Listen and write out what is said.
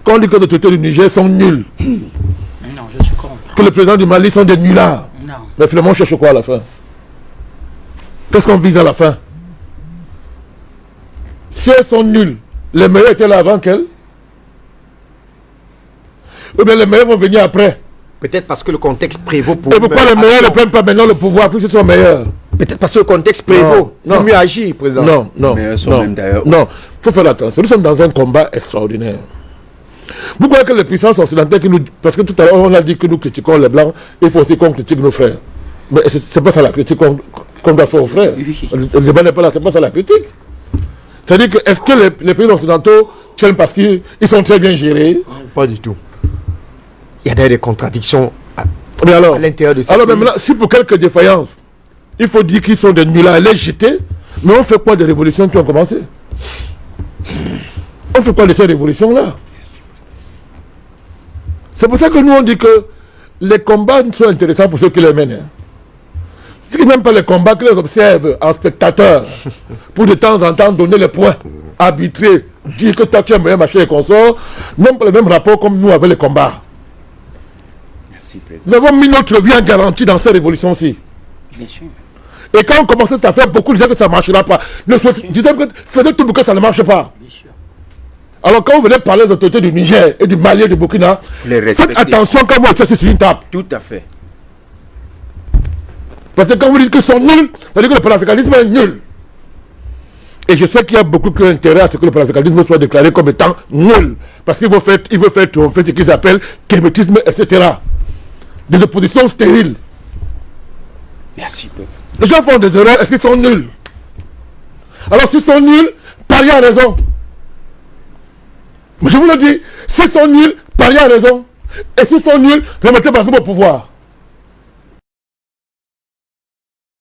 Quand on dit que les autorités du Niger sont nuls, Non, je suis contre. que le président du Mali sont des nullards, Non. mais finalement on cherche quoi à la fin? Qu'est-ce qu'on vise à la fin? Si elles sont nulles, les meilleurs étaient là avant qu'elles? Ou bien les meilleurs vont venir après? Peut-être parce que le contexte prévaut pour... Et pourquoi les meilleurs ne prennent pas maintenant le pouvoir puisqu'ils sont meilleurs? Peut-être parce que le contexte prévaut. Non. Pour mieux agir, président. Non, non, Les meilleurs sont non, même d'ailleurs- non. Il faut faire attention. Nous sommes dans un combat extraordinaire. Vous croyez que les puissances occidentales qui nous... Parce que tout à l'heure, on a dit que nous critiquons les Blancs, il faut aussi qu'on critique nos frères. Mais c'est pas ça la critique qu'on doit faire aux frères. Oui. Le débat n'est pas là, c'est pas ça la critique. C'est-à-dire que, est-ce que les pays occidentaux tiennent parce qu'ils sont très bien gérés? Pas du tout. Il y a d'ailleurs des contradictions Mais alors, à l'intérieur de ça. alors maintenant, si pour quelques défaillances, il faut dire qu'ils sont des nuls à les jeter, mais on fait quoi des révolutions qui ont commencé? On fait quoi de ces révolutions-là? C'est pour ça que nous on dit que les combats sont intéressants pour ceux qui les mènent. Hein. Ceux qui n'aiment pas les combats, qui les observent en spectateurs, pour de temps en temps donner les points, arbitrer, dire que toi tu es meilleur, machin et consort, n'ont pas le même rapport comme nous avec les combats. Merci, président. Nous avons mis notre vie en garantie dans ces révolutions-ci. Bien sûr. Et quand on commençait à faire, beaucoup disaient que ça ne marchera pas. Disaient que faisait tout pour que ça ne marche pas. Bien sûr. Alors quand vous venez parler des autorités du Niger et du Mali et du Burkina, Les faites respecter. attention quand vous êtes sur une table. Tout à fait. Parce que quand vous dites qu'ils sont nuls, ça veut dire que le panafricanisme est nul. Et je sais qu'il y a beaucoup qui ont intérêt à ce que le panafricanisme soit déclaré comme étant nul. Parce qu'il veut faire triompher ce qu'ils appellent kémétisme, etc. Des oppositions stériles. Merci, président. Les gens font des erreurs, est-ce qu'ils sont nuls? Alors s'ils sont nuls, Paris a raison. Mais je vous le dis, s'ils sont nuls, Paris a raison. Et s'ils sont nuls, remettez Bazoum au pouvoir.